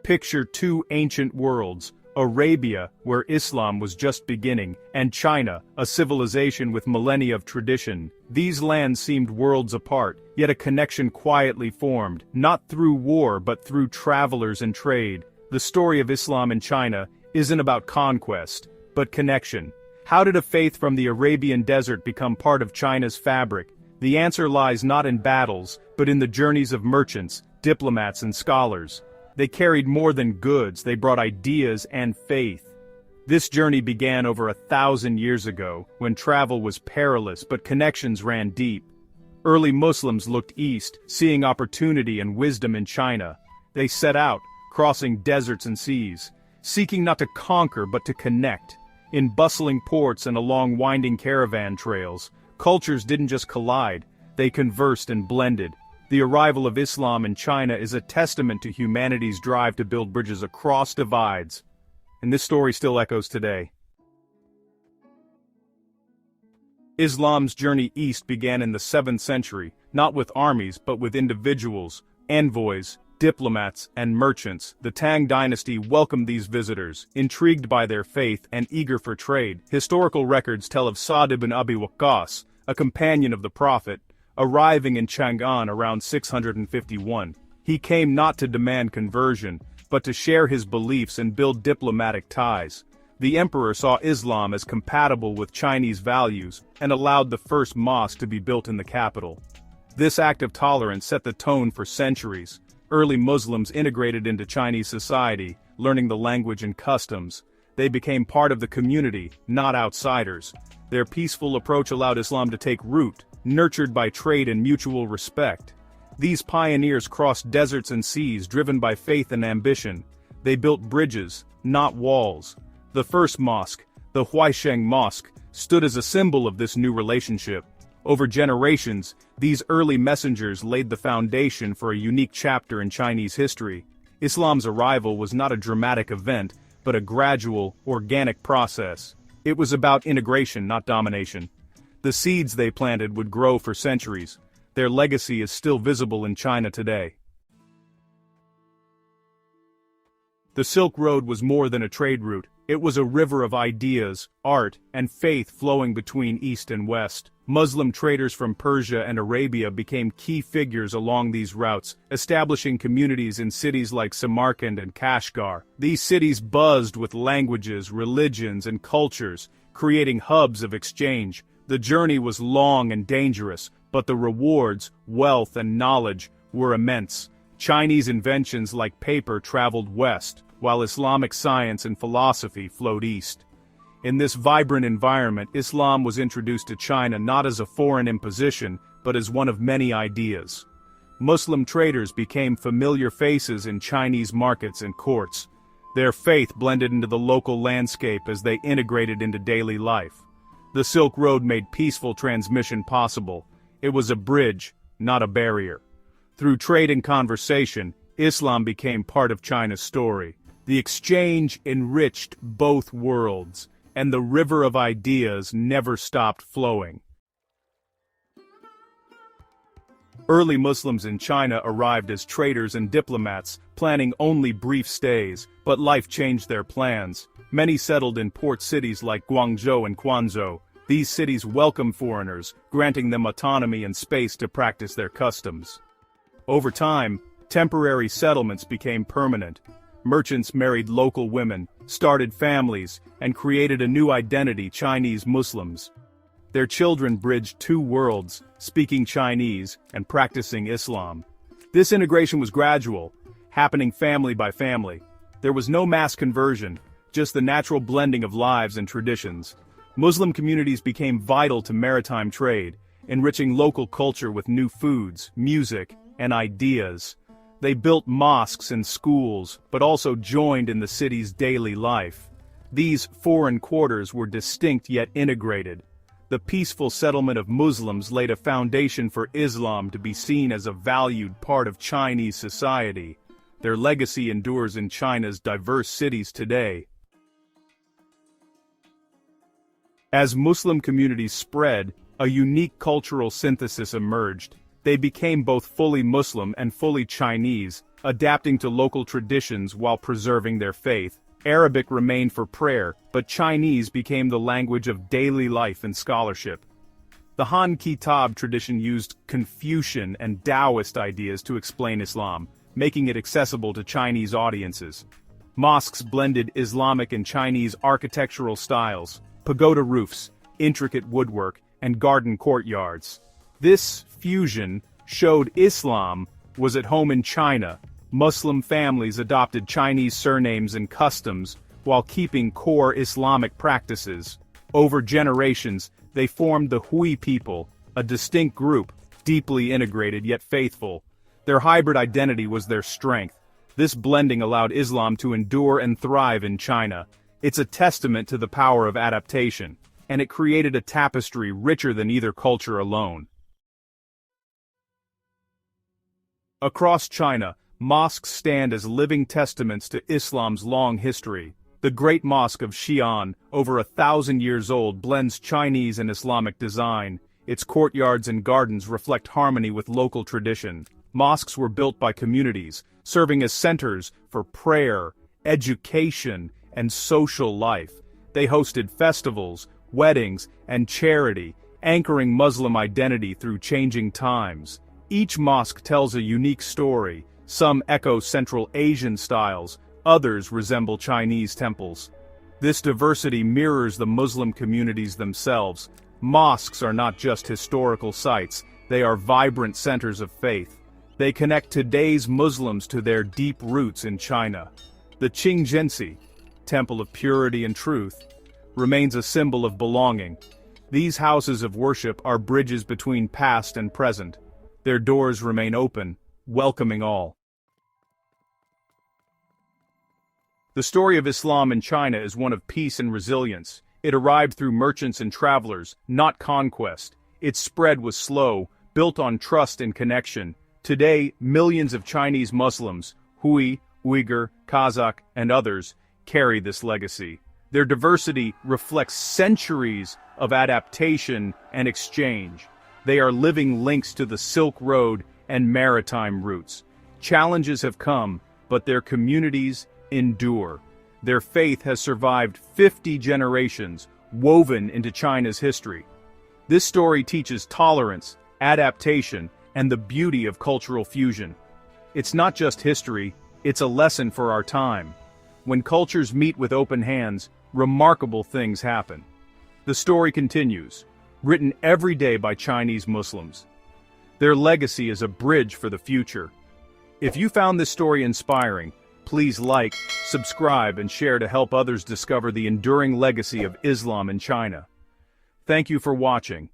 Picture two ancient worlds: Arabia, where Islam was just beginning, and China, a civilization with millennia of tradition. These lands seemed worlds apart, yet a connection quietly formed, not through war but through travelers and trade. The story of Islam in China isn't about conquest, but connection. How did a faith from the Arabian desert become part of China's fabric? The answer lies not in battles, but in the journeys of merchants, diplomats and scholars. They carried more than goods, they brought ideas and faith. This journey began over 1,000 years ago, when travel was perilous but connections ran deep. Early Muslims looked east, seeing opportunity and wisdom in China. They set out, crossing deserts and seas, seeking not to conquer but to connect. In bustling ports and along winding caravan trails, cultures didn't just collide, they conversed and blended. The arrival of Islam in China is a testament to humanity's drive to build bridges across divides. And this story still echoes today. Islam's journey east began in the 7th century, not with armies but with individuals, envoys, diplomats, and merchants. The Tang dynasty welcomed these visitors, intrigued by their faith and eager for trade. Historical records tell of Sa'd ibn Abi Waqqas, a companion of the Prophet, arriving in Chang'an around 651. He came not to demand conversion, but to share his beliefs and build diplomatic ties. The emperor saw Islam as compatible with Chinese values and allowed the first mosque to be built in the capital. This act of tolerance set the tone for centuries. Early Muslims integrated into Chinese society, learning the language and customs. They became part of the community, not outsiders. Their peaceful approach allowed Islam to take root, nurtured by trade and mutual respect. These pioneers crossed deserts and seas driven by faith and ambition. They built bridges, not walls. The first mosque, the Huaisheng Mosque, stood as a symbol of this new relationship. Over generations, these early messengers laid the foundation for a unique chapter in Chinese history. Islam's arrival was not a dramatic event, but a gradual, organic process. It was about integration, not domination. The seeds they planted would grow for centuries. Their legacy is still visible in China today. The Silk Road was more than a trade route. It was a river of ideas, art, and faith flowing between East and West. Muslim traders from Persia and Arabia became key figures along these routes, establishing communities in cities like Samarkand and Kashgar. These cities buzzed with languages, religions, and cultures, creating hubs of exchange. The journey was long and dangerous, but the rewards, wealth, and knowledge were immense. Chinese inventions like paper traveled west, while Islamic science and philosophy flowed east. In this vibrant environment, Islam was introduced to China not as a foreign imposition, but as one of many ideas. Muslim traders became familiar faces in Chinese markets and courts. Their faith blended into the local landscape as they integrated into daily life. The Silk Road made peaceful transmission possible. It was a bridge, not a barrier. Through trade and conversation, Islam became part of China's story. The exchange enriched both worlds, and the river of ideas never stopped flowing. Early Muslims in China arrived as traders and diplomats, planning only brief stays, but life changed their plans. Many settled in port cities like Guangzhou and Quanzhou. These cities welcomed foreigners, granting them autonomy and space to practice their customs. Over time, temporary settlements became permanent. Merchants married local women, started families, and created a new identity: Chinese Muslims. Their children bridged two worlds, speaking Chinese and practicing Islam. This integration was gradual, happening family by family. There was no mass conversion, just the natural blending of lives and traditions. Muslim communities became vital to maritime trade, enriching local culture with new foods, music, and ideas. They built mosques and schools, but also joined in the city's daily life. These foreign quarters were distinct yet integrated. The peaceful settlement of Muslims laid a foundation for Islam to be seen as a valued part of Chinese society. Their legacy endures in China's diverse cities today. As Muslim communities spread, a unique cultural synthesis emerged. They became both fully Muslim and fully Chinese, adapting to local traditions while preserving their faith. Arabic remained for prayer, but Chinese became the language of daily life and scholarship. The Han Kitab tradition used Confucian and Taoist ideas to explain Islam, making it accessible to Chinese audiences. Mosques blended Islamic and Chinese architectural styles, pagoda roofs, intricate woodwork, and garden courtyards. This fusion showed Islam was at home in China. Muslim families adopted Chinese surnames and customs while keeping core Islamic practices. Over generations, they formed the Hui people, a distinct group, deeply integrated yet faithful. Their hybrid identity was their strength. This blending allowed Islam to endure and thrive in China. It's a testament to the power of adaptation, and it created a tapestry richer than either culture alone. Across China, mosques stand as living testaments to Islam's long history. The Great Mosque of Xi'an, over 1,000 years old, blends Chinese and Islamic design. Its courtyards and gardens reflect harmony with local tradition. Mosques were built by communities, serving as centers for prayer, education, and social life. They hosted festivals, weddings, and charity, anchoring Muslim identity through changing times. Each mosque tells a unique story. Some echo Central Asian styles, others resemble Chinese temples. This diversity mirrors the Muslim communities themselves. Mosques are not just historical sites, they are vibrant centers of faith. They connect today's Muslims to their deep roots in China. The Qingzhensi, Temple of Purity and Truth, remains a symbol of belonging. These houses of worship are bridges between past and present. Their doors remain open, welcoming all. The story of Islam in China is one of peace and resilience. It arrived through merchants and travelers, not conquest. Its spread was slow, built on trust and connection. Today, millions of Chinese Muslims, Hui, Uyghur, Kazakh, and others, carry this legacy. Their diversity reflects centuries of adaptation and exchange. They are living links to the Silk Road and maritime routes. Challenges have come, but their communities endure. Their faith has survived 50 generations, woven into China's history. This story teaches tolerance, adaptation, and the beauty of cultural fusion. It's not just history, it's a lesson for our time. When cultures meet with open hands, remarkable things happen. The story continues, written every day by Chinese Muslims. Their legacy is a bridge for the future. If you found this story inspiring, please like, subscribe, and share to help others discover the enduring legacy of Islam in China. Thank you for watching.